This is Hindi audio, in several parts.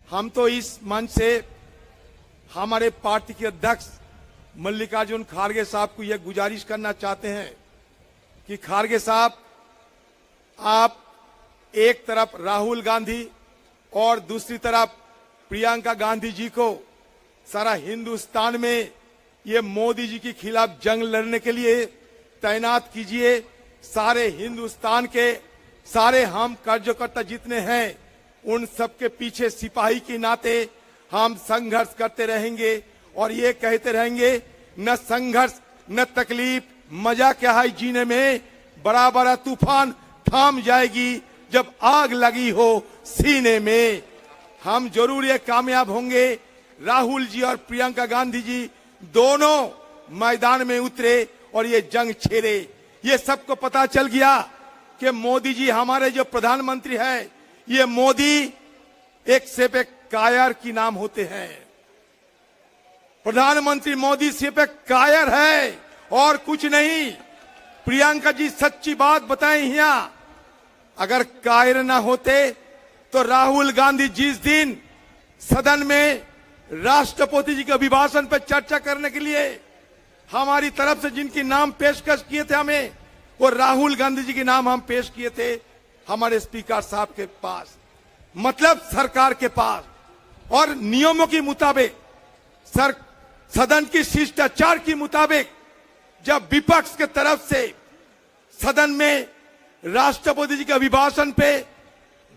हम तो इस मंच से हमारे पार्टी के अध्यक्ष मल्लिकार्जुन खड़गे साहब को यह गुजारिश करना चाहते हैं कि खड़गे साहब, आप एक तरफ राहुल गांधी और दूसरी तरफ प्रियंका गांधी जी को सारा हिंदुस्तान में ये मोदी जी के खिलाफ जंग लड़ने के लिए तैनात कीजिए। सारे हिंदुस्तान के सारे हम कार्यकर्ता जितने हैं उन सबके पीछे सिपाही के नाते हम संघर्ष करते रहेंगे और ये कहते रहेंगे, न संघर्ष न तकलीफ, मजा क्या है जीने में, बड़ा बड़ा तूफान थाम जाएगी जब आग लगी हो सीने में। हम जरूर ये कामयाब होंगे। राहुल जी और प्रियंका गांधी जी दोनों मैदान में उतरे और ये जंग छेड़े। ये सबको पता चल गया कि मोदी जी हमारे जो प्रधानमंत्री है, ये मोदी एक सिर्फ एक कायर की नाम होते हैं। प्रधानमंत्री मोदी सिर्फ एक कायर है और कुछ नहीं। प्रियंका जी सच्ची बात बताएं, यहाँ अगर कायर ना होते तो राहुल गांधी जिस दिन सदन में राष्ट्रपति जी के अभिभाषण पर चर्चा करने के लिए हमारी तरफ से जिनकी नाम पेशकश किए थे, हमें वो राहुल गांधी जी के नाम हम पेश किए थे हमारे स्पीकर साहब के पास, मतलब सरकार के पास, और नियमों के मुताबिक सदन की शिष्टाचार के मुताबिक जब विपक्ष के तरफ से सदन में राष्ट्रपति जी के अभिभाषण पे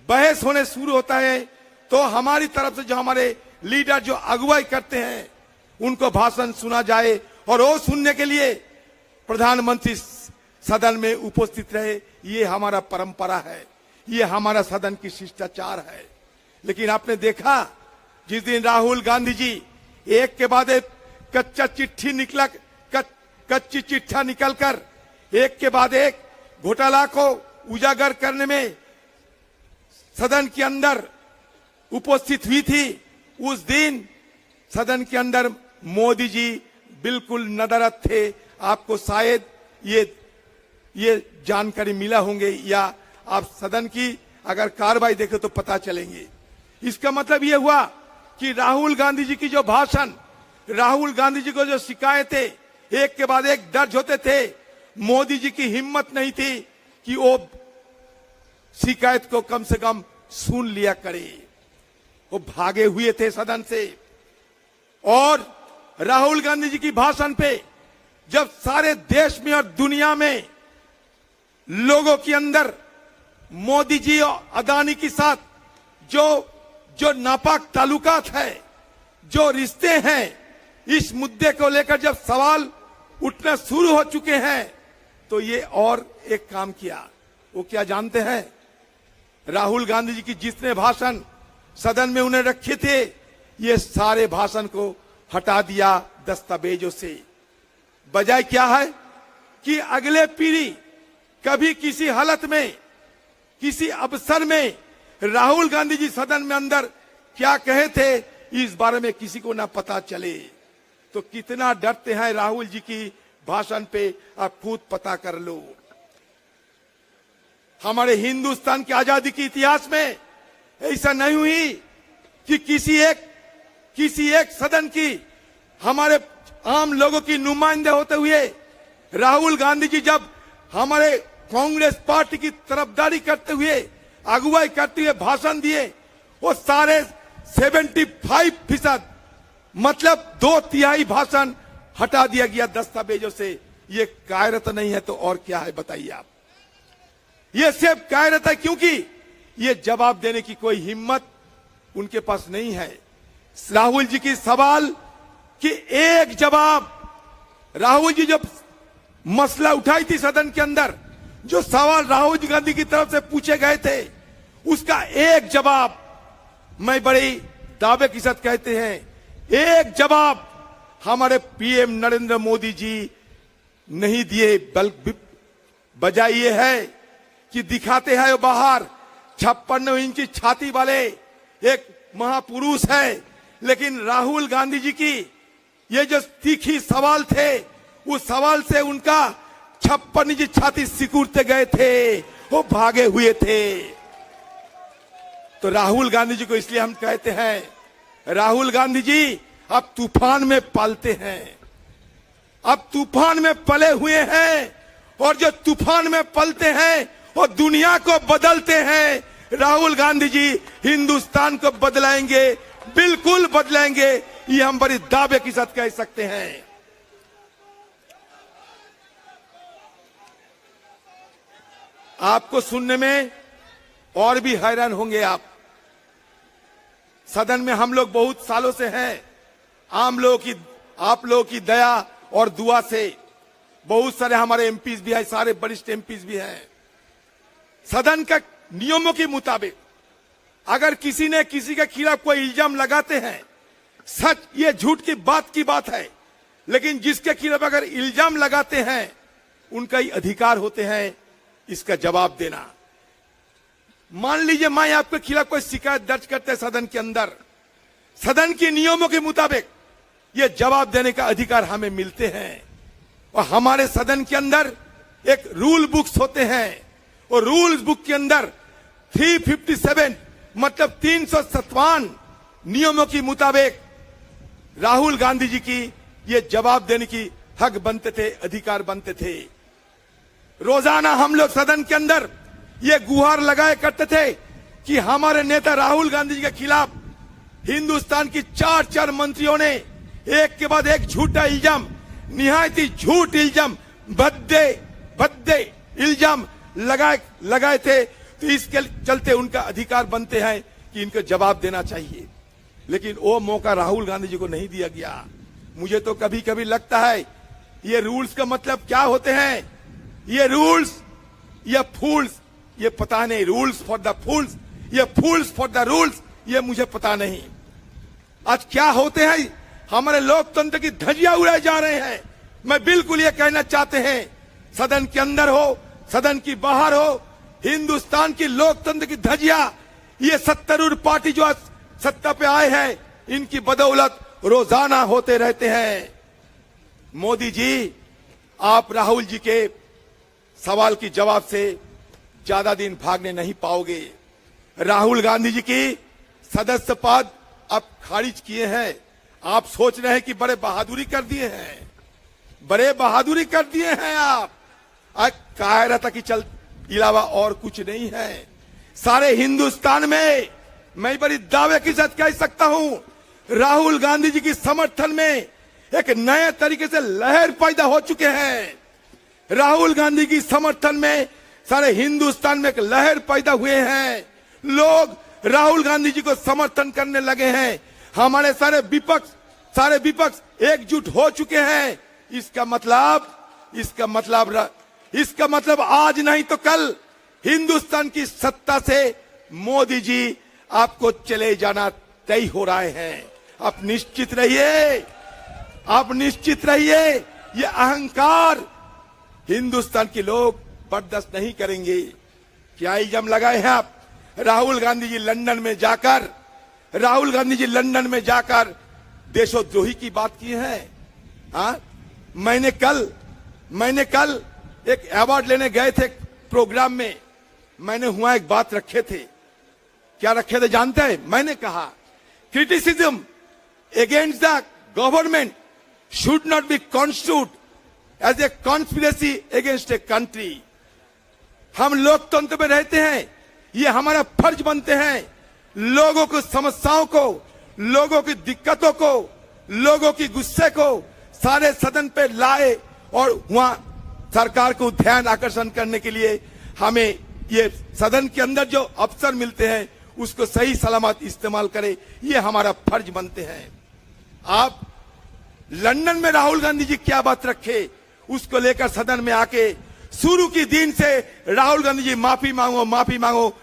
बहस होने शुरू होता है तो हमारी तरफ से जो हमारे लीडर जो अगुवाई करते हैं उनको भाषण सुना जाए और वो सुनने के लिए प्रधानमंत्री सदन में उपस्थित रहे। ये हमारा परंपरा है, ये हमारा सदन की शिष्टाचार है। लेकिन आपने देखा जिस दिन राहुल गांधी जी एक के बाद एक कच्ची चिट्ठा निकलकर एक के बाद एक घोटाला को उजागर करने में सदन के अंदर उपस्थित हुई थी, उस दिन सदन के अंदर मोदी जी बिल्कुल नदारद थे। आपको शायद ये जानकारी मिला होंगे या आप सदन की अगर कार्रवाई देखें तो पता चलेंगे। इसका मतलब ये हुआ कि राहुल गांधी जी की जो भाषण, राहुल गांधी जी को जो शिकायतें एक के बाद एक दर्ज होते थे, मोदी जी की हिम्मत नहीं थी कि वो शिकायत को कम से कम सुन लिया करे। वो भागे हुए थे सदन से। और राहुल गांधी जी की भाषण पे जब सारे देश में और दुनिया में लोगों के अंदर मोदी जी और अदानी के साथ जो नापाक ताल्लुकात है, जो रिश्ते हैं, इस मुद्दे को लेकर जब सवाल उठना शुरू हो चुके हैं तो ये और एक काम किया। वो क्या जानते हैं? राहुल गांधी जी की जितने भाषण सदन में उन्हें रखे थे, ये सारे भाषण को हटा दिया दस्तावेजों से। बजाय क्या है कि अगले पीढ़ी कभी किसी हालत में, किसी अवसर में राहुल गांधी जी सदन में अंदर क्या कहे थे इस बारे में किसी को ना पता चले। तो कितना डरते हैं राहुल जी की भाषण पे, आप खुद पता कर लो। हमारे हिंदुस्तान की आजादी के इतिहास में ऐसा नहीं हुई कि किसी एक सदन की हमारे आम लोगों की नुमाइंदे होते हुए राहुल गांधी जी जब हमारे कांग्रेस पार्टी की तरफदारी करते हुए, अगुवाई करते हुए भाषण दिए, वो सारे 75% मतलब 2/3 भाषण हटा दिया गया दस्तावेजों से। ये कायरत नहीं है तो और क्या है बताइए आप? ये सिर्फ कायरत है क्योंकि ये जवाब देने की कोई हिम्मत उनके पास नहीं है। राहुल जी की सवाल की एक जवाब, राहुल जी जब मसला उठाई थी सदन के अंदर, जो सवाल राहुल गांधी की तरफ से पूछे गए थे, उसका एक जवाब, मैं बड़े दावे के साथ कहते हैं, एक जवाब हमारे पीएम नरेंद्र मोदी जी नहीं दिए। बल्कि बजाय ये है कि दिखाते हैं बाहर 56 इंच छाती वाले एक महापुरुष है, लेकिन राहुल गांधी जी की ये जो तीखी सवाल थे, उस सवाल से उनका 56 इंच छाती सिकुड़ते गए थे, वो भागे हुए थे। तो राहुल गांधी जी को इसलिए हम कहते हैं, राहुल गांधी जी अब तूफान में पलते हैं, अब तूफान में पले हुए हैं, और जो तूफान में पलते हैं वो दुनिया को बदलते हैं। राहुल गांधी जी हिंदुस्तान को बदलाएंगे, बिल्कुल बदलाएंगे, ये हम बड़ी दावे के साथ कह सकते हैं। आपको सुनने में और भी हैरान होंगे आप। सदन में हम लोग बहुत सालों से हैं, आप लोगों की दया और दुआ से बहुत सारे हमारे एमपीज भी हैं, सारे वरिष्ठ एमपीज भी हैं। सदन के नियमों के मुताबिक अगर किसी ने किसी के खिलाफ कोई इल्जाम लगाते हैं, सच ये झूठ की बात है, लेकिन जिसके खिलाफ अगर इल्जाम लगाते हैं उनका ही अधिकार होते हैं इसका जवाब देना। मान लीजिए मैं आपके खिलाफ कोई शिकायत दर्ज करते सदन के अंदर, सदन के नियमों के मुताबिक ये जवाब देने का अधिकार हमें मिलते हैं। और हमारे सदन के अंदर एक रूल बुक्स होते हैं, और रूल्स बुक के अंदर 357 मतलब 357 नियमों के मुताबिक राहुल गांधी जी की ये जवाब देने की हक बनते थे, अधिकार बनते थे। रोजाना हम लोग सदन के अंदर ये गुहार लगाए करते थे कि हमारे नेता राहुल गांधी जी के खिलाफ हिंदुस्तान की 4 मंत्रियों ने एक के बाद एक झूठा इल्जाम, निहायत ही झूठ इल्जाम, भद्दे इल्जाम लगाए थे। तो इसके चलते उनका अधिकार बनते हैं कि इनको जवाब देना चाहिए, लेकिन वो मौका राहुल गांधी जी को नहीं दिया गया। मुझे तो कभी कभी लगता है ये रूल्स का मतलब क्या होते हैं, ये रूल्स ये फूल्स, ये पता नहीं, रूल्स फॉर द फूल्स, ये फूल्स फॉर द रूल्स, ये मुझे पता नहीं। आज क्या होते हैं, हमारे लोकतंत्र की धज्जियां उड़ाए जा रहे हैं। मैं बिल्कुल ये कहना चाहते हैं, सदन के अंदर हो, सदन की बाहर हो, हिंदुस्तान की लोकतंत्र की धज्जियां, ये सत्तारूढ़ पार्टी जो आज सत्ता पे आए हैं, इनकी बदौलत रोजाना होते रहते हैं। मोदी जी, आप राहुल जी के सवाल की जवाब से ज्यादा दिन भागने नहीं पाओगे। राहुल गांधी जी की सदस्य पद अब खारिज किए हैं। आप सोच रहे हैं कि बड़े बहादुरी कर दिए हैं, बड़े बहादुरी कर दिए हैं आप। आज कायरता की चल इलावा और कुछ नहीं है। सारे हिंदुस्तान में मैं बड़ी दावे के साथ कह सकता हूं, राहुल गांधी जी की समर्थन में एक नए तरीके से लहर पैदा हो चुके हैं। राहुल गांधी की समर्थन में सारे हिंदुस्तान में एक लहर पैदा हुए हैं। लोग राहुल गांधी जी को समर्थन करने लगे हैं। हमारे सारे विपक्ष एकजुट हो चुके हैं। इसका मतलब आज नहीं तो कल हिंदुस्तान की सत्ता से मोदी जी आपको चले जाना तय हो रहे हैं। आप निश्चित रहिए, ये अहंकार हिंदुस्तान के लोग बर्दाश्त नहीं करेंगे। क्या इल्जाम लगाए हैं आप? राहुल गांधी जी लंदन में जाकर देशोद्रोही की बात की है। हाँ, मैंने कल एक अवार्ड लेने गए थे प्रोग्राम में, मैंने हुआ एक बात रखे थे। क्या रखे थे जानते हैं? मैंने कहा criticism against the government should not be constitute as a conspiracy against a country. हम लोकतंत्र में रहते हैं, ये हमारा फर्ज बनते हैं लोगों की समस्याओं को, लोगों की दिक्कतों को, लोगों की गुस्से को सारे सदन पे लाए और वहां सरकार को ध्यान आकर्षण करने के लिए हमें ये सदन के अंदर जो अवसर मिलते हैं उसको सही सलामत इस्तेमाल करें, ये हमारा फर्ज बनते हैं। आप लंदन में राहुल गांधी जी क्या बात रखे, उसको लेकर सदन में आके शुरू के दिन से राहुल गांधी जी माफी मांगो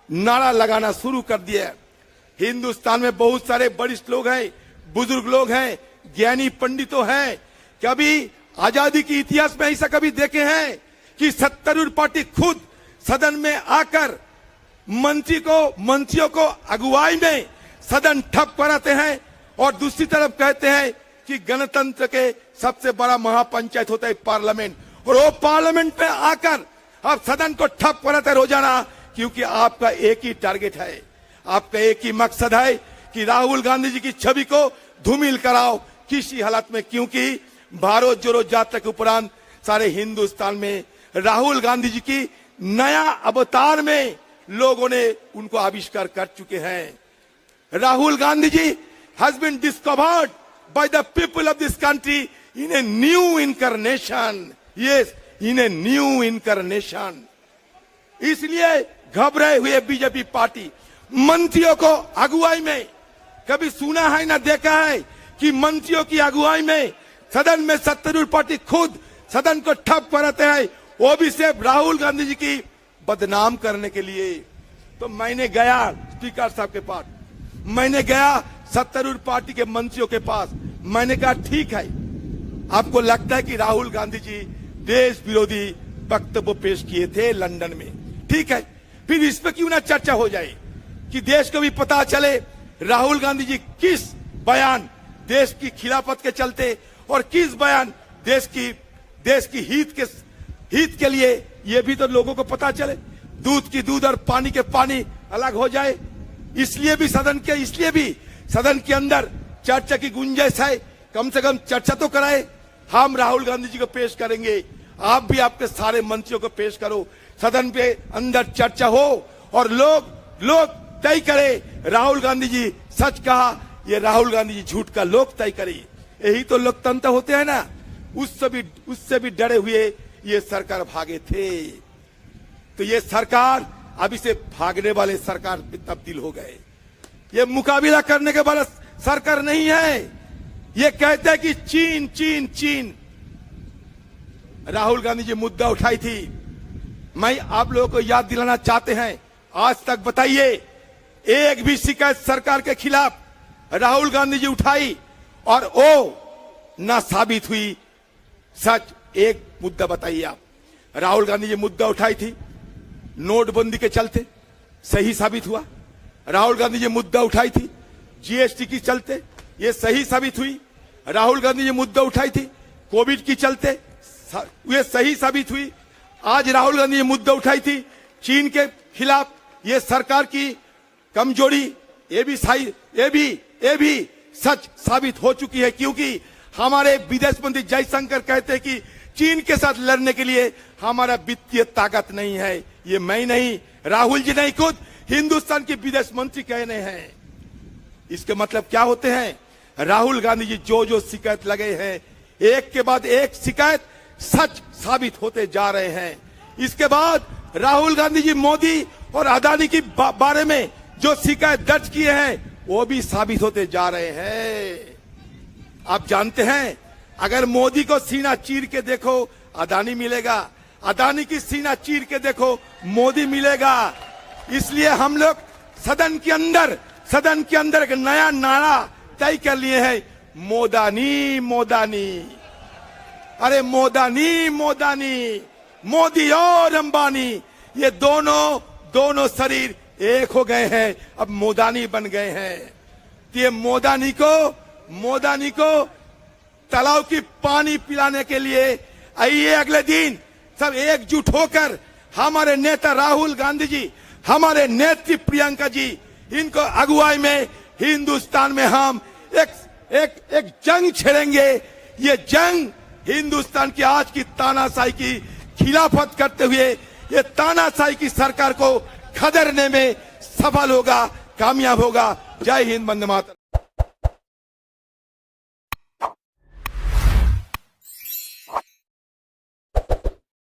नारा लगाना शुरू कर दिया। हिंदुस्तान में बहुत सारे वरिष्ठ लोग हैं, बुजुर्ग लोग हैं, ज्ञानी पंडितों हैं। कभी आजादी के इतिहास में ऐसा कभी देखे हैं कि सत्तारूढ़ पार्टी खुद सदन में आकर मंत्रियों को अगुवाई में सदन ठप कराते हैं और दूसरी तरफ कहते हैं कि गणतंत्र के सबसे बड़ा महापंचायत होता है पार्लियामेंट, और वो पार्लियामेंट में आकर आप सदन को ठप कराते रोजाना, क्योंकि आपका एक ही टारगेट है, आपका एक ही मकसद है कि राहुल गांधी जी की छवि को धूमिल कराओ किसी हालत में, क्योंकि भारत जोड़ो यात्रा के उपरांत सारे हिंदुस्तान में राहुल गांधी जी की नया अवतार में लोगों ने उनको आविष्कार कर चुके हैं। Rahul Gandhi ji has been discovered by the people of this country in a new incarnation. Yes, in a new incarnation. इसलिए घबराए हुए बीजेपी पार्टी मंत्रियों को अगुवाई में, कभी सुना है ना देखा है कि मंत्रियों की अगुवाई में सदन में सत्तारूढ़ पार्टी खुद सदन को ठप कराते हैं, वो भी सिर्फ राहुल गांधी जी की बदनाम करने के लिए। तो मैंने गया स्पीकर साहब के पास, मैंने गया सत्तारूढ़ पार्टी के मंत्रियों के पास, मैंने कहा ठीक है, आपको लगता है कि राहुल गांधी जी देश विरोधी वक्तव्य पेश किए थे लंदन में, ठीक है, फिर इस पर क्यों ना चर्चा हो जाए कि देश को भी पता चले राहुल गांधी जी किस बयान देश की खिलाफत के चलते और किस बयान देश की हित के लिए, ये भी तो लोगों को पता चले। दूध की दूध और पानी के पानी अलग हो जाए, इसलिए भी सदन के अंदर चर्चा की गुंजाइश है, कम से कम चर्चा तो कराए। हम राहुल गांधी जी को पेश करेंगे, आप भी आपके सारे मंत्रियों को पेश करो, सदन पे अंदर चर्चा हो और लोग तय करे राहुल गांधी जी सच कहा, ये राहुल गांधी जी झूठ का, लोग तय करे। यही तो लोकतंत्र होते हैं ना। उससे भी डरे हुए ये सरकार भागे थे, तो ये सरकार अभी से भागने वाले सरकार में तब्दील हो गए। ये मुकाबला करने के बाद सरकार नहीं है, ये कहते हैं कि चीन। राहुल गांधी जी मुद्दा उठाई थी, मैं आप लोगों को याद दिलाना चाहते हैं, आज तक बताइए एक भी शिकायत सरकार के खिलाफ राहुल गांधी जी उठाई और वो ना साबित हुई सच। एक मुद्दा बताइए आप, राहुल गांधी जी मुद्दा उठाई थी नोटबंदी के चलते, सही साबित हुआ। राहुल गांधी जी मुद्दा उठाई थी जीएसटी की चलते, ये सही साबित हुई। राहुल गांधी जी मुद्दा उठाई थी कोविड की चलते, ये सही साबित हुई। आज राहुल गांधी जी मुद्दा उठाई थी चीन के खिलाफ, ये सरकार की कमजोरी, ये भी सच साबित हो चुकी है, क्योंकि हमारे विदेश मंत्री जयशंकर कहते हैं कि चीन के साथ लड़ने के लिए हमारा वित्तीय ताकत नहीं है। ये मैं नहीं, राहुल जी नहीं, खुद हिंदुस्तान के विदेश मंत्री कहने हैं। इसके मतलब क्या होते हैं? राहुल गांधी जी जो शिकायत लगे हैं, एक के बाद एक शिकायत सच साबित होते जा रहे हैं। इसके बाद राहुल गांधी जी मोदी और अदानी के बारे में जो शिकायत दर्ज किए हैं, वो भी साबित होते जा रहे हैं। आप जानते हैं, अगर मोदी को सीना चीर के देखो अदानी मिलेगा, अदानी की सीना चीर के देखो मोदी मिलेगा। इसलिए हम लोग सदन के अंदर एक नया नारा तय कर लिए हैं, मोदानी। अरे मोदानी, मोदी और अंबानी, ये दोनों शरीर एक हो गए हैं, अब मोदानी बन गए हैं। तो ये मोदानी को तालाब की पानी पिलाने के लिए आइए अगले दिन सब एकजुट होकर हमारे नेता राहुल गांधी जी, हमारे नेत्री प्रियंका जी, इनको अगुवाई में हिंदुस्तान में हम एक जंग छेड़ेंगे। ये जंग हिंदुस्तान की आज की तानाशाही की खिलाफत करते हुए ये तानाशाही की सरकार को खदेड़ने में सफल होगा, कामयाब होगा। जय हिंद, वंदे मातरम।